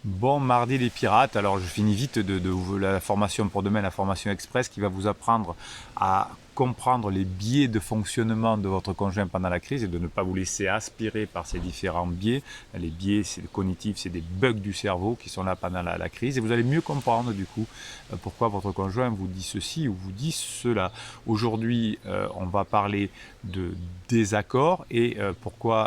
Bon mardi les pirates, alors je finis vite de la formation pour demain, la formation express qui va vous apprendre à comprendre les biais de fonctionnement de votre conjoint pendant la crise et de ne pas vous laisser aspirer par ces différents biais. Les biais cognitifs, c'est des bugs du cerveau qui sont là pendant la crise et vous allez mieux comprendre du coup pourquoi votre conjoint vous dit ceci ou vous dit cela. Aujourd'hui, on va parler de désaccord et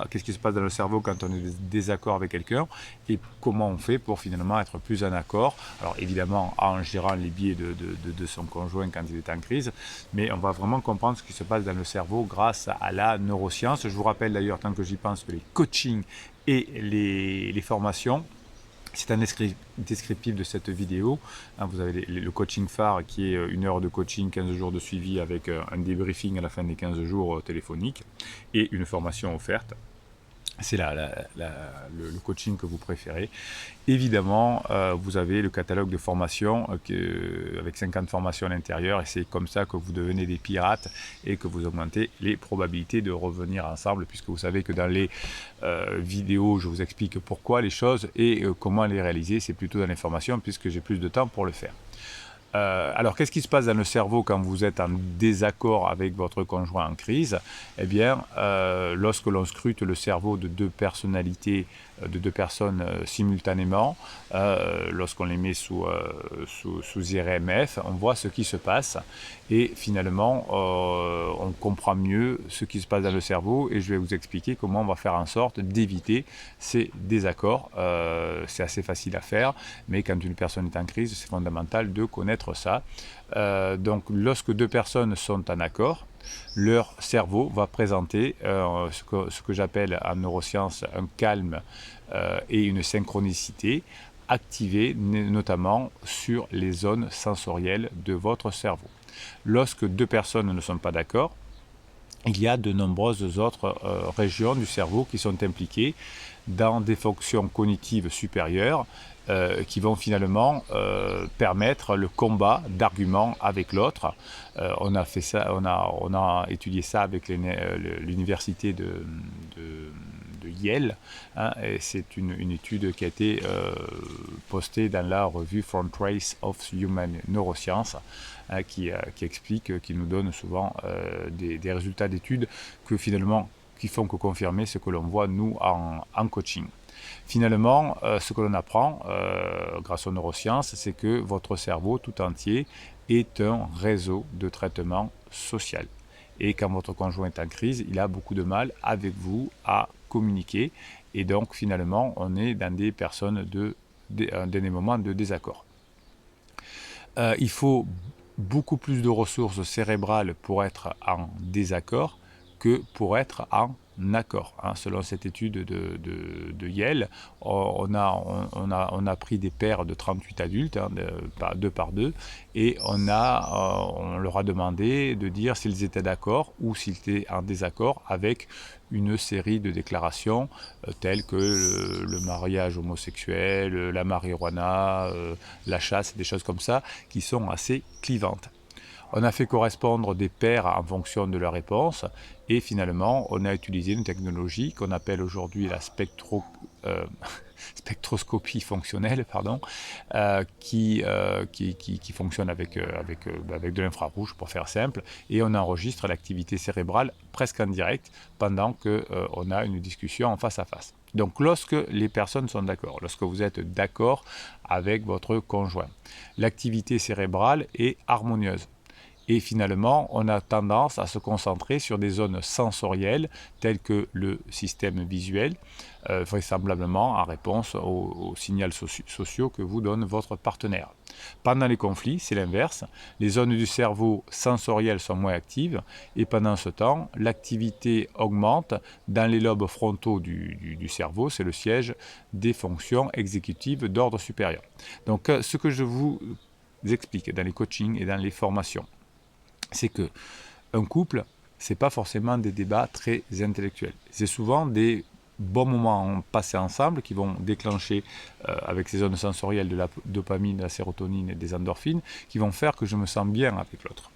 qu'est-ce qui se passe dans le cerveau quand on est désaccord avec quelqu'un et comment on fait pour finalement être plus en accord. Alors évidemment en gérant les biais de son conjoint quand il est en crise, mais on va vraiment comprendre ce qui se passe dans le cerveau grâce à la neuroscience. Je vous rappelle d'ailleurs, tant que j'y pense, que les coachings et les formations, c'est un descriptif de cette vidéo. Vous avez le coaching phare qui est 1 heure de coaching, 15 jours de suivi avec un débriefing à la fin des 15 jours téléphoniques et une formation offerte. C'est le coaching que vous préférez. Évidemment, vous avez le catalogue de formations avec 50 formations à l'intérieur et c'est comme ça que vous devenez des pirates et que vous augmentez les probabilités de revenir ensemble puisque vous savez que dans les vidéos, je vous explique pourquoi les choses et comment les réaliser. C'est plutôt dans les formations puisque j'ai plus de temps pour le faire. Alors, qu'est-ce qui se passe dans le cerveau quand vous êtes en désaccord avec votre conjoint en crise? Eh bien, lorsque l'on scrute le cerveau de deux personnalités, de deux personnes simultanément, lorsqu'on les met sous IRMF, on voit ce qui se passe et finalement, on comprend mieux ce qui se passe dans le cerveau et je vais vous expliquer comment on va faire en sorte d'éviter ces désaccords. C'est assez facile à faire, mais quand une personne est en crise, c'est fondamental de connaître ça. Donc lorsque deux personnes sont en accord, leur cerveau va présenter ce que j'appelle en neurosciences un calme et une synchronicité activée notamment sur les zones sensorielles de votre cerveau. Lorsque deux personnes ne sont pas d'accord, il y a de nombreuses autres régions du cerveau qui sont impliquées dans des fonctions cognitives supérieures qui vont finalement permettre le combat d'arguments avec l'autre. On a fait ça, on a étudié ça avec l'université de Yale, hein, et c'est une étude qui a été postée dans la revue Front Race of Human Neuroscience, hein, qui explique, qui nous donne souvent des résultats d'études qui font que confirmer ce que l'on voit nous en coaching. Finalement, ce que l'on apprend grâce aux neurosciences, c'est que votre cerveau tout entier est un réseau de traitement social. Et quand votre conjoint est en crise, il a beaucoup de mal avec vous à communiquer. Et donc, finalement, on est dans des moments de désaccord. Il faut beaucoup plus de ressources cérébrales pour être en désaccord que pour être en accord. Hein. Selon cette étude de Yale, on a pris des paires de 38 adultes, hein, deux par deux, et on leur a demandé de dire s'ils étaient d'accord ou s'ils étaient en désaccord avec une série de déclarations telles que le mariage homosexuel, la marijuana, la chasse, des choses comme ça, qui sont assez clivantes. On a fait correspondre des paires en fonction de leur réponse et finalement on a utilisé une technologie qu'on appelle aujourd'hui la spectroscopie fonctionnelle, qui fonctionne avec de l'infrarouge pour faire simple, et on enregistre l'activité cérébrale presque en direct pendant qu'on a une discussion en face à face. Donc lorsque les personnes sont d'accord, lorsque vous êtes d'accord avec votre conjoint, l'activité cérébrale est harmonieuse. Et finalement, on a tendance à se concentrer sur des zones sensorielles telles que le système visuel, vraisemblablement en réponse aux signaux sociaux que vous donne votre partenaire. Pendant les conflits, c'est l'inverse. Les zones du cerveau sensorielles sont moins actives et pendant ce temps, l'activité augmente dans les lobes frontaux du cerveau. C'est le siège des fonctions exécutives d'ordre supérieur. Donc, ce que je vous explique dans les coachings et dans les formations, c'est que un couple, c'est pas forcément des débats très intellectuels. C'est souvent des bons moments passés ensemble qui vont déclencher avec ces zones sensorielles de la dopamine, de la sérotonine et des endorphines, qui vont faire que je me sens bien avec l'autre.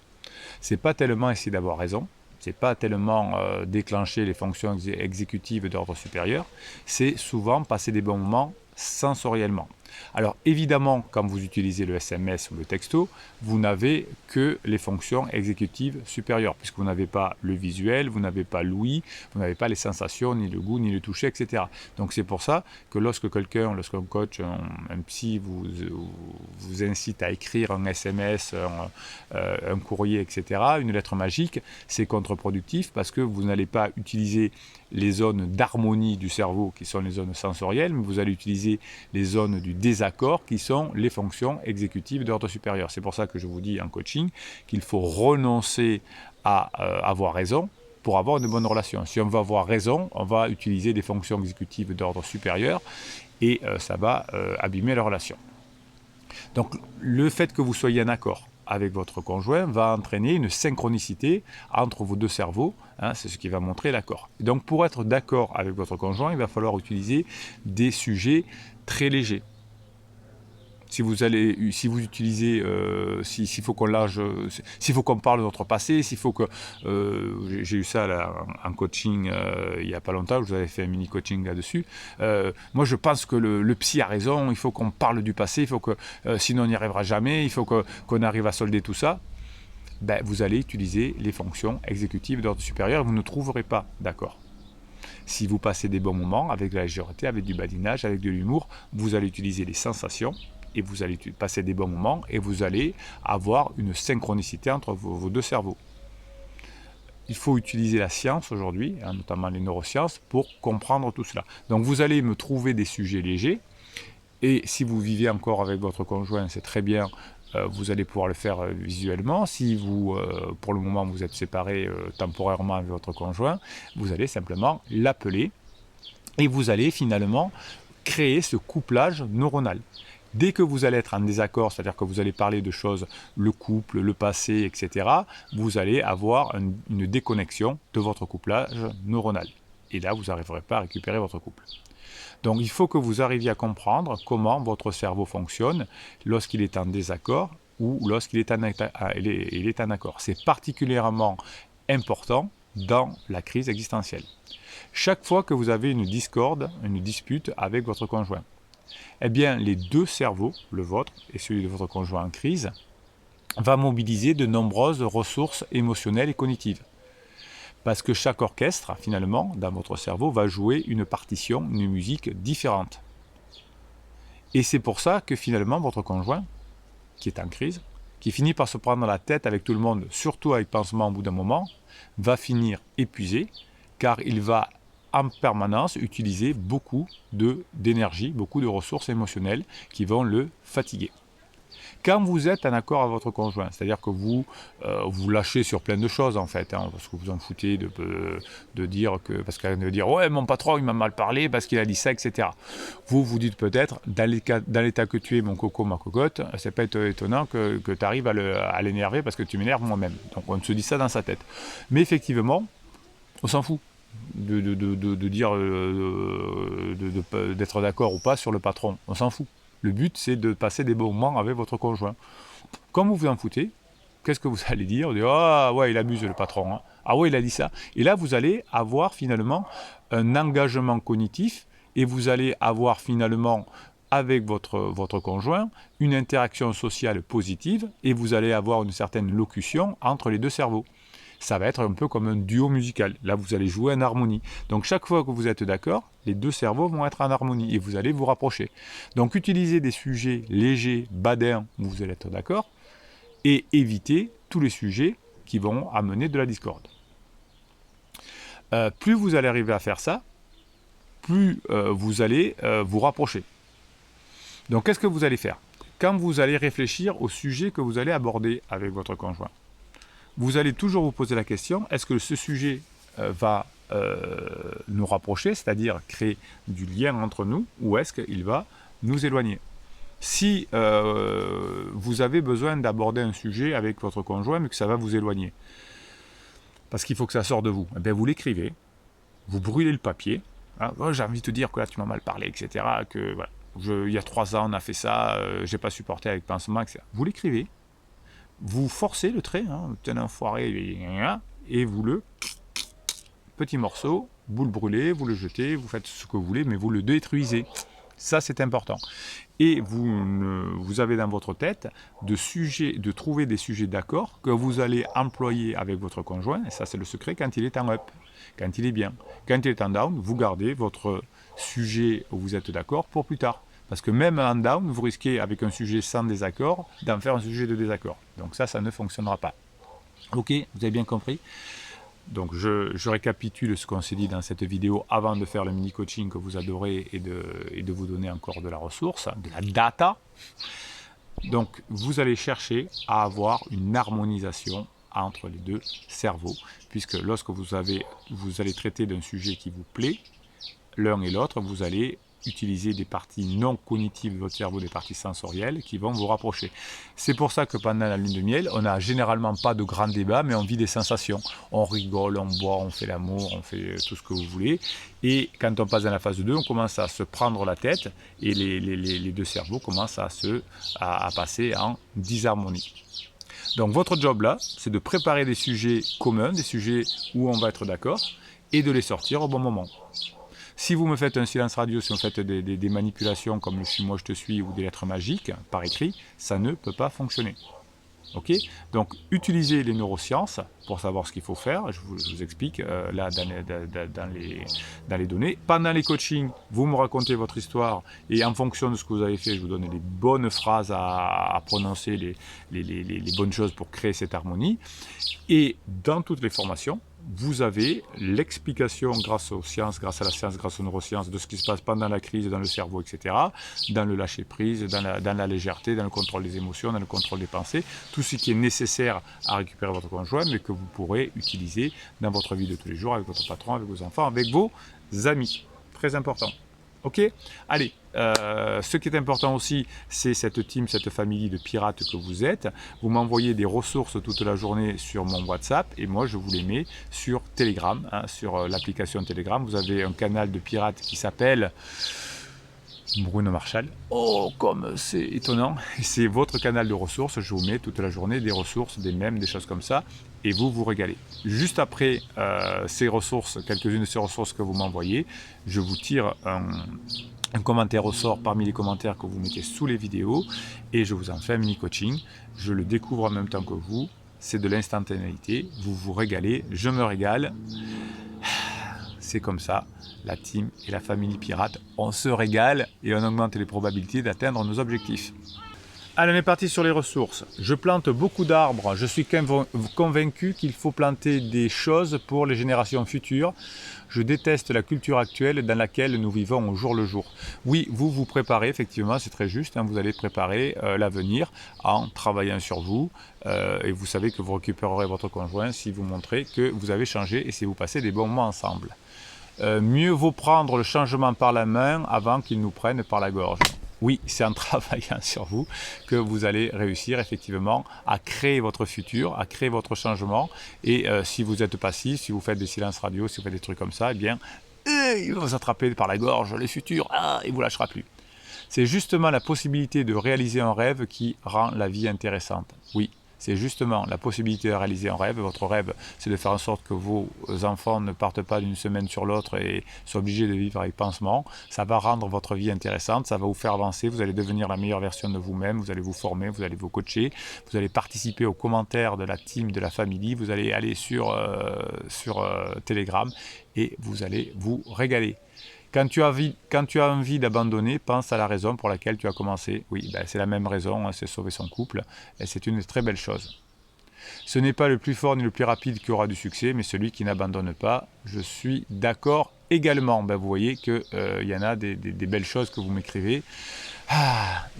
C'est pas tellement essayer d'avoir raison, c'est pas tellement déclencher les fonctions exécutives d'ordre supérieur, c'est souvent passer des bons moments sensoriellement. Alors évidemment, quand vous utilisez le SMS ou le texto, vous n'avez que les fonctions exécutives supérieures, puisque vous n'avez pas le visuel, vous n'avez pas l'ouïe, vous n'avez pas les sensations, ni le goût, ni le toucher, etc. Donc c'est pour ça que lorsqu'un coach, un psy vous incite à écrire un SMS, un courrier, etc., une lettre magique, c'est contre-productif parce que vous n'allez pas utiliser les zones d'harmonie du cerveau qui sont les zones sensorielles, mais vous allez utiliser les zones du désaccord qui sont les fonctions exécutives d'ordre supérieur. C'est pour ça que je vous dis en coaching qu'il faut renoncer à avoir raison pour avoir une bonne relation. Si on veut avoir raison, on va utiliser des fonctions exécutives d'ordre supérieur et ça va abîmer la relation. Donc le fait que vous soyez en accord avec votre conjoint va entraîner une synchronicité entre vos deux cerveaux, hein, c'est ce qui va montrer l'accord. Donc pour être d'accord avec votre conjoint, il va falloir utiliser des sujets très légers. Si vous utilisez, s'il faut qu'on parle de notre passé, s'il faut que, j'ai eu ça là, en coaching il n'y a pas longtemps, je vous avais fait un mini coaching là-dessus. Moi, je pense que le psy a raison. Il faut qu'on parle du passé. Il faut que, sinon on n'y arrivera jamais. Il faut qu'on arrive à solder tout ça. Ben, vous allez utiliser les fonctions exécutives d'ordre supérieur. Vous ne trouverez pas d'accord. Si vous passez des bons moments avec de la légèreté, avec du badinage, avec de l'humour, vous allez utiliser les sensations. Et vous allez passer des bons moments et vous allez avoir une synchronicité entre vos deux cerveaux. Il faut utiliser la science aujourd'hui, hein, notamment les neurosciences, pour comprendre tout cela. Donc vous allez me trouver des sujets légers, et si vous vivez encore avec votre conjoint, c'est très bien, vous allez pouvoir le faire visuellement. Si vous, pour le moment, vous êtes séparés temporairement avec votre conjoint, vous allez simplement l'appeler, et vous allez finalement créer ce couplage neuronal. Dès que vous allez être en désaccord, c'est-à-dire que vous allez parler de choses, le couple, le passé, etc., vous allez avoir une déconnexion de votre couplage neuronal. Et là, vous n'arriverez pas à récupérer votre couple. Donc, il faut que vous arriviez à comprendre comment votre cerveau fonctionne lorsqu'il est en désaccord ou lorsqu'il est en accord. C'est particulièrement important dans la crise existentielle. Chaque fois que vous avez une discorde, une dispute avec votre conjoint, eh bien, les deux cerveaux, le vôtre et celui de votre conjoint en crise, va mobiliser de nombreuses ressources émotionnelles et cognitives. Parce que chaque orchestre, finalement, dans votre cerveau, va jouer une partition, une musique différente. Et c'est pour ça que finalement, votre conjoint, qui est en crise, qui finit par se prendre la tête avec tout le monde, surtout avec pansement au bout d'un moment, va finir épuisé, car il va en permanence utiliser beaucoup d'énergie, beaucoup de ressources émotionnelles qui vont le fatiguer. Quand vous êtes en accord avec votre conjoint, c'est-à-dire que vous lâchez sur plein de choses en fait, hein, parce que vous en foutez de dire que, parce qu'elle veut dire ouais mon patron il m'a mal parlé parce qu'il a dit ça, etc. Vous dites peut-être dans l'état que tu es mon coco, ma cocotte, c'est pas étonnant que tu arrives à l'énerver parce que tu m'énerves moi-même. Donc on se dit ça dans sa tête. Mais effectivement, on s'en fout de dire d'être d'accord ou pas sur le patron. On s'en fout. Le but, c'est de passer des bons moments avec votre conjoint. Comme vous vous en foutez, qu'est-ce que vous allez dire? Vous dites, ah ouais, il abuse le patron. Hein. Ah ouais, il a dit ça. Et là, vous allez avoir finalement un engagement cognitif et vous allez avoir finalement avec votre conjoint une interaction sociale positive et vous allez avoir une certaine locution entre les deux cerveaux. Ça va être un peu comme un duo musical. Là, vous allez jouer en harmonie. Donc, chaque fois que vous êtes d'accord, les deux cerveaux vont être en harmonie et vous allez vous rapprocher. Donc, utilisez des sujets légers, badins, où vous allez être d'accord, et évitez tous les sujets qui vont amener de la discorde. Plus vous allez arriver à faire ça, plus vous allez vous rapprocher. Donc, qu'est-ce que vous allez faire? Quand vous allez réfléchir au sujet que vous allez aborder avec votre conjoint, vous allez toujours vous poser la question, est-ce que ce sujet va nous rapprocher, c'est-à-dire créer du lien entre nous, ou est-ce qu'il va nous éloigner? Si vous avez besoin d'aborder un sujet avec votre conjoint, mais que ça va vous éloigner, parce qu'il faut que ça sorte de vous, eh bien vous l'écrivez, vous brûlez le papier, hein, oh, j'ai envie de te dire que là tu m'as mal parlé, etc., que voilà, il y a 3 ans on a fait ça, j'ai pas supporté avec pansement, etc. Vous l'écrivez, vous forcez le trait, hein, un enfoiré, et vous le petit morceau, vous le brûlez, vous le jetez, vous faites ce que vous voulez, mais vous le détruisez. Ça, c'est important. Et vous avez dans votre tête de trouver des sujets d'accord que vous allez employer avec votre conjoint, et ça c'est le secret, quand il est en up, quand il est bien. Quand il est en down, vous gardez votre sujet où vous êtes d'accord pour plus tard. Parce que même en down, vous risquez avec un sujet sans désaccord d'en faire un sujet de désaccord. Donc ça ne fonctionnera pas. Ok, vous avez bien compris? Donc je récapitule ce qu'on s'est dit dans cette vidéo avant de faire le mini coaching que vous adorez et de vous donner encore de la ressource, de la data. Donc vous allez chercher à avoir une harmonisation entre les deux cerveaux, puisque lorsque vous allez traiter d'un sujet qui vous plaît, l'un et l'autre, vous allez utiliser des parties non cognitives de votre cerveau, des parties sensorielles qui vont vous rapprocher. C'est pour ça que pendant la lune de miel, on n'a généralement pas de grands débats, mais on vit des sensations. On rigole, on boit, on fait l'amour, on fait tout ce que vous voulez. Et quand on passe dans la phase 2, on commence à se prendre la tête et les deux cerveaux commencent à passer en disharmonie. Donc votre job là, c'est de préparer des sujets communs, des sujets où on va être d'accord, et de les sortir au bon moment. Si vous me faites un silence radio, si vous faites des manipulations comme le suis-moi, je te suis ou des lettres magiques par écrit, ça ne peut pas fonctionner. Ok? Donc utilisez les neurosciences pour savoir ce qu'il faut faire. Je vous explique là dans les données. Pendant les coachings, vous me racontez votre histoire et en fonction de ce que vous avez fait, je vous donne les bonnes phrases à prononcer, les bonnes choses pour créer cette harmonie. Et dans toutes les formations, vous avez l'explication grâce aux sciences, grâce à la science, grâce aux neurosciences, de ce qui se passe pendant la crise, dans le cerveau, etc., dans le lâcher-prise, dans la légèreté, dans le contrôle des émotions, dans le contrôle des pensées, tout ce qui est nécessaire à récupérer votre conjoint, mais que vous pourrez utiliser dans votre vie de tous les jours, avec votre patron, avec vos enfants, avec vos amis. Très important. Ok? Allez, ce qui est important aussi, c'est cette team, cette famille de pirates que vous êtes. Vous m'envoyez des ressources toute la journée sur mon WhatsApp et moi je vous les mets sur Telegram, sur l'application Telegram. Vous avez un canal de pirates qui s'appelle Bruno Marchal. Oh, comme c'est étonnant. C'est votre canal de ressources. Je vous mets toute la journée des ressources, des mèmes, des choses comme ça. Et vous vous régalez. Juste après ces ressources, quelques-unes de ces ressources que vous m'envoyez, je vous tire un commentaire au sort parmi les commentaires que vous mettez sous les vidéos et je vous en fais un mini coaching. Je le découvre en même temps que vous. C'est de l'instantanéité. Vous vous régalez. Je me régale. C'est comme ça. La team et la famille pirate, on se régale et on augmente les probabilités d'atteindre nos objectifs. Allez, on est parti sur les ressources. Je plante beaucoup d'arbres. Je suis convaincu qu'il faut planter des choses pour les générations futures. Je déteste la culture actuelle dans laquelle nous vivons au jour le jour. Oui, vous vous préparez, effectivement, c'est très juste. Vous allez préparer l'avenir en travaillant sur vous. Et vous savez que vous récupérerez votre conjoint si vous montrez que vous avez changé et si vous passez des bons moments ensemble. Mieux vaut prendre le changement par la main avant qu'il nous prenne par la gorge. Oui, c'est en travaillant sur vous que vous allez réussir effectivement à créer votre futur, à créer votre changement. Et si vous êtes passif, si vous faites des silences radio, si vous faites des trucs comme ça, eh bien, il va vous attraper par la gorge, le futur, il ne vous lâchera plus. C'est justement la possibilité de réaliser un rêve qui rend la vie intéressante. Oui. C'est justement la possibilité de réaliser un rêve. Votre rêve, c'est de faire en sorte que vos enfants ne partent pas d'une semaine sur l'autre et soient obligés de vivre avec pansement. Ça va rendre votre vie intéressante, ça va vous faire avancer, vous allez devenir la meilleure version de vous-même, vous allez vous former, vous allez vous coacher, vous allez participer aux commentaires de la team, de la famille, vous allez aller sur Telegram et vous allez vous régaler. Quand tu as envie d'abandonner, pense à la raison pour laquelle tu as commencé. Oui, c'est la même raison, c'est sauver son couple. Et c'est une très belle chose. Ce n'est pas le plus fort ni le plus rapide qui aura du succès, mais celui qui n'abandonne pas. Je suis d'accord également. Vous voyez qu'il y en a des belles choses que vous m'écrivez.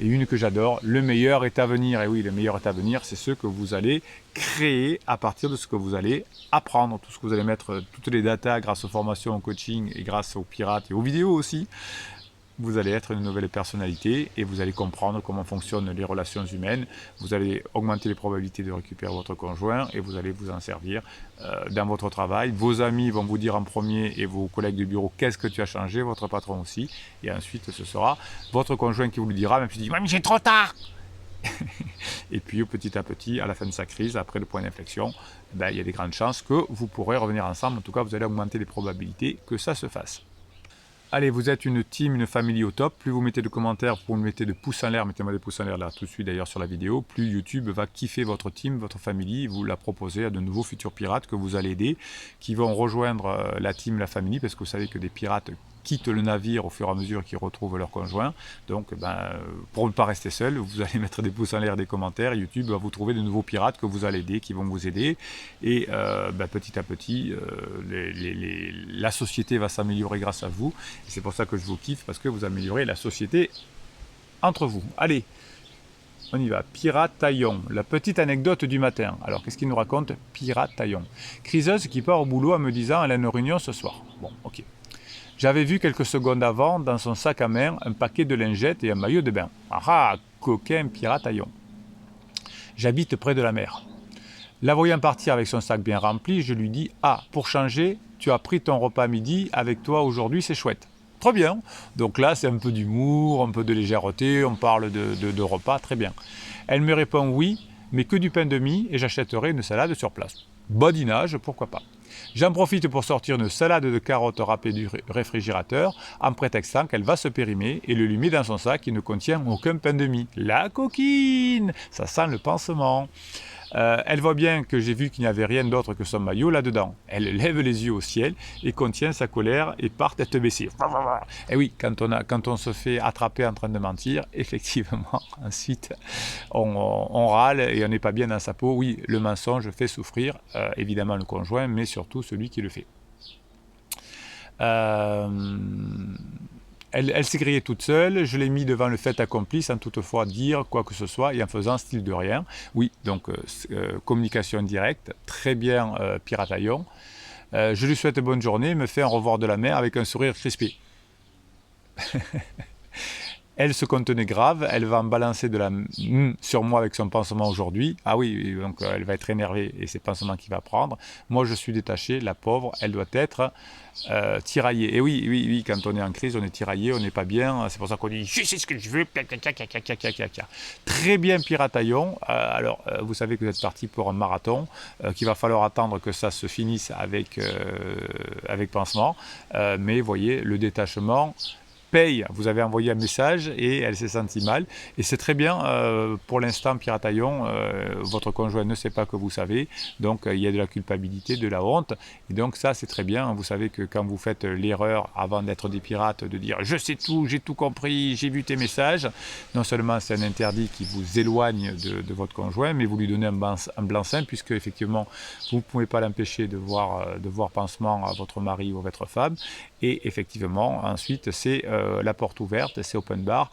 Et une que j'adore, le meilleur est à venir. Et oui, le meilleur est à venir, c'est ce que vous allez créer à partir de ce que vous allez apprendre. Tout ce que vous allez mettre, toutes les datas grâce aux formations, au coaching et grâce aux pirates et aux vidéos aussi. Vous allez être une nouvelle personnalité et vous allez comprendre comment fonctionnent les relations humaines. Vous allez augmenter les probabilités de récupérer votre conjoint et vous allez vous en servir dans votre travail. Vos amis vont vous dire en premier et vos collègues de bureau qu'est-ce que tu as changé, votre patron aussi. Et ensuite, ce sera votre conjoint qui vous le dira, même si il dit « mais j'ai trop tard !» Et puis petit à petit, à la fin de sa crise, après le point d'inflexion, il y a des grandes chances que vous pourrez revenir ensemble. En tout cas, vous allez augmenter les probabilités que ça se fasse. Allez, vous êtes une team, une famille au top. Plus vous mettez de commentaires, plus vous mettez de pouces en l'air, mettez-moi des pouces en l'air là tout de suite d'ailleurs sur la vidéo, plus YouTube va kiffer votre team, votre famille, vous la proposer à de nouveaux futurs pirates que vous allez aider, qui vont rejoindre la team, la famille, parce que vous savez que des pirates quittent le navire au fur et à mesure qu'ils retrouvent leur conjoint. Donc, pour ne pas rester seul, vous allez mettre des pouces en l'air, des commentaires. YouTube va vous trouver de nouveaux pirates que vous allez aider, qui vont vous aider. Et petit à petit, la société va s'améliorer grâce à vous. Et c'est pour ça que je vous kiffe, parce que vous améliorez la société entre vous. Allez, on y va. Pirataillon, la petite anecdote du matin. Alors, qu'est-ce qu'il nous raconte? Pirataillon. Criseuse qui part au boulot en me disant « elle a une réunion ce soir ». Bon, ok. J'avais vu quelques secondes avant, dans son sac à main, un paquet de lingettes et un maillot de bain. Ah, coquin pirataillon. J'habite près de la mer. La voyant partir avec son sac bien rempli, je lui dis « ah, pour changer, tu as pris ton repas à midi avec toi aujourd'hui, c'est chouette ». Très bien. Donc là, c'est un peu d'humour, un peu de légèreté, on parle de repas, très bien. Elle me répond oui, mais que du pain de mie et j'achèterai une salade sur place. Badinage, pourquoi pas. J'en profite pour sortir une salade de carottes râpées du réfrigérateur en prétextant qu'elle va se périmer et le lui met dans son sac qui ne contient aucun pain de mie. La coquine! Ça sent le pansement. Elle voit bien que j'ai vu qu'il n'y avait rien d'autre que son maillot là-dedans. Elle lève les yeux au ciel et contient sa colère et part tête baissée. Et oui, quand on se fait attraper en train de mentir, effectivement, ensuite, on râle et on n'est pas bien dans sa peau. Oui, le mensonge fait souffrir, évidemment le conjoint, mais surtout celui qui le fait. Elle s'est grillée toute seule, je l'ai mis devant le fait accompli sans toutefois dire quoi que ce soit et en faisant style de rien. Oui, donc communication directe, très bien pirataillon. Je lui souhaite bonne journée, me fait un revoir de la mer avec un sourire crispé. Elle se contenait grave, elle va en balancer de la sur moi avec son pansement aujourd'hui. Ah oui, donc elle va être énervée et c'est le pansement qu'il va prendre. Moi je suis détaché, la pauvre, elle doit être tiraillée. Et oui, quand on est en crise, on est tiraillé, on n'est pas bien. C'est pour ça qu'on dit je sais ce que je veux. Très bien pirataillon. Alors vous savez que vous êtes parti pour un marathon, qu'il va falloir attendre que ça se finisse avec pansement. Mais voyez, le détachement paye, vous avez envoyé un message et elle s'est sentie mal. Et c'est très bien, pour l'instant, pirataillon, votre conjoint ne sait pas que vous savez, donc il y a de la culpabilité, de la honte. Et donc ça, c'est très bien. Vous savez que quand vous faites l'erreur, avant d'être des pirates, de dire « je sais tout, j'ai tout compris, j'ai vu tes messages », non seulement c'est un interdit qui vous éloigne de votre conjoint, mais vous lui donnez un blanc-seing, puisque effectivement, vous ne pouvez pas l'empêcher de voir pansement à votre mari ou à votre femme. Et effectivement, ensuite, c'est la porte ouverte, c'est open bar.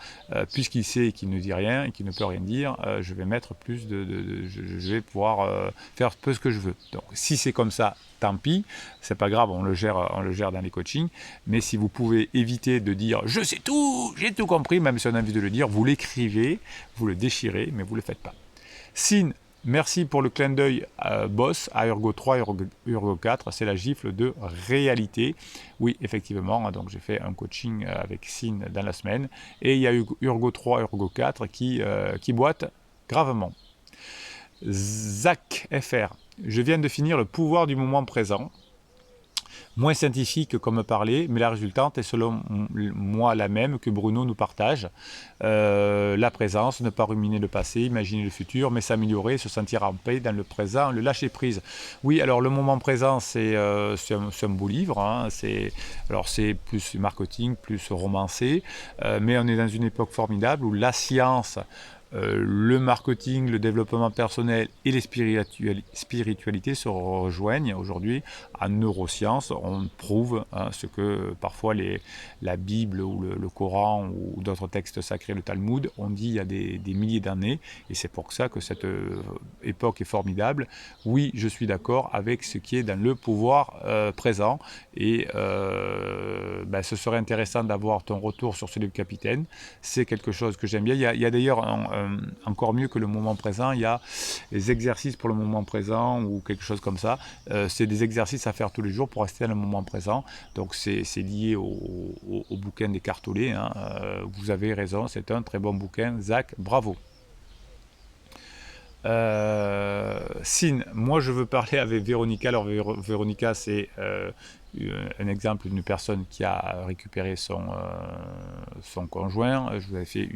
Puisqu'il sait qu'il ne dit rien et qu'il ne peut rien dire, je vais mettre plus je vais pouvoir faire peu ce que je veux. Donc, si c'est comme ça, tant pis, c'est pas grave, on le gère dans les coachings. Mais si vous pouvez éviter de dire je sais tout, j'ai tout compris, même si on a envie de le dire, vous l'écrivez, vous le déchirez, mais vous le faites pas. Signe. Merci pour le clin d'œil boss à Urgo 3 et Urgo 4, c'est la gifle de réalité. Oui, effectivement, donc j'ai fait un coaching avec Sine dans la semaine et il y a eu Urgo 3 et Urgo 4 qui boitent gravement. Zach FR, je viens de finir le pouvoir du moment présent. Moins scientifique comme parler, mais la résultante est selon moi la même que Bruno nous partage. La présence, ne pas ruminer le passé, imaginer le futur, mais s'améliorer, se sentir en paix dans le présent, le lâcher prise. Oui, alors le moment présent, c'est un beau livre, hein, c'est plus marketing, plus romancé, mais on est dans une époque formidable où la science, le marketing, le développement personnel et les spiritualités se rejoignent aujourd'hui en neurosciences. On prouve ce que parfois la Bible ou le Coran ou d'autres textes sacrés, le Talmud, ont dit il y a des milliers d'années. Et c'est pour ça que cette époque est formidable. Oui, je suis d'accord avec ce qui est dans le pouvoir présent. Et ce serait intéressant d'avoir ton retour sur ce livre Capitaine. C'est quelque chose que j'aime bien. Il y a d'ailleurs encore mieux que le moment présent, il y a les exercices pour le moment présent ou quelque chose comme ça. C'est des exercices à faire tous les jours pour rester dans le moment présent. Donc c'est lié au bouquin des Cartolets. Hein. Vous avez raison, c'est un très bon bouquin. Zach, bravo. Sine, moi je veux parler avec Véronica. Alors Véronica, c'est un exemple d'une personne qui a récupéré son conjoint. Je vous avais fait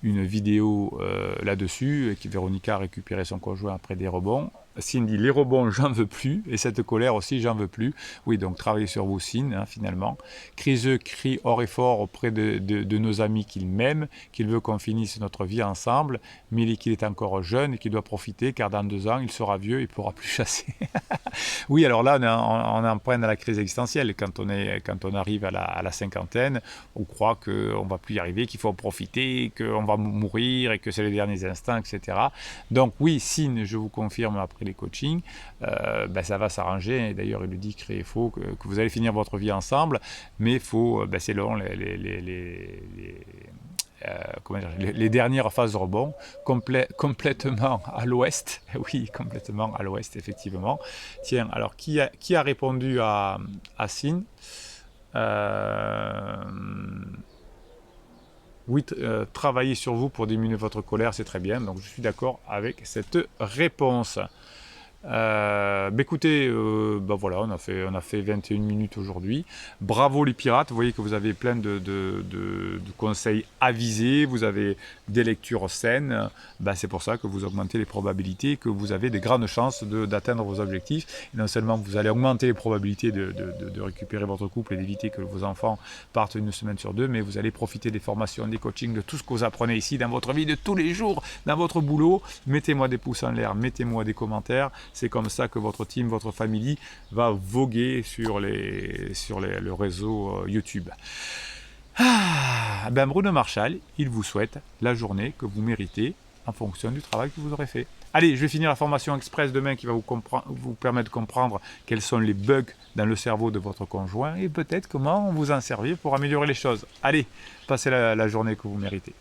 une vidéo là-dessus, et Véronica a récupéré son conjoint après des rebonds. Cindy, les rebonds, j'en veux plus, et cette colère aussi, j'en veux plus. Oui, donc travaillez sur vos signes, finalement. Criseux crie haut et fort auprès de nos amis qu'il m'aime, qu'il veut qu'on finisse notre vie ensemble, mais qu'il est encore jeune et qu'il doit profiter, car dans 2 ans, il sera vieux et ne pourra plus chasser. Oui, alors là, on est en plein dans la crise existentielle. Quand on arrive à la cinquantaine, on croit qu'on ne va plus y arriver, qu'il faut en profiter, qu'on va mourir et que c'est les derniers instants, etc. Donc oui, signe, je vous confirme après les coachings, ça va s'arranger. D'ailleurs, il le dit, créer faux, que vous allez finir votre vie ensemble, mais faut, c'est long, les dernières phases de rebond, complètement à l'ouest. Oui, complètement à l'ouest, effectivement. Tiens, alors qui a répondu à Sin? Oui, travailler sur vous pour diminuer votre colère, c'est très bien. Donc je suis d'accord avec cette réponse. Écoutez, voilà, on a fait 21 minutes aujourd'hui. Bravo les pirates, vous voyez que vous avez plein de conseils avisés, vous avez des lectures saines. C'est pour ça que vous augmentez les probabilités, que vous avez des grandes chances d'atteindre vos objectifs. Et non seulement vous allez augmenter les probabilités de récupérer votre couple et d'éviter que vos enfants partent 1 semaine sur 2, mais vous allez profiter des formations, des coachings, de tout ce que vous apprenez ici dans votre vie de tous les jours, dans votre boulot. Mettez-moi des pouces en l'air, mettez-moi des commentaires. C'est comme ça que votre team, votre famille va voguer sur le réseau YouTube. Bruno Marchal, il vous souhaite la journée que vous méritez en fonction du travail que vous aurez fait. Allez, je vais finir la formation express demain qui va vous permettre de comprendre quels sont les bugs dans le cerveau de votre conjoint et peut-être comment vous en servir pour améliorer les choses. Allez, passez la journée que vous méritez.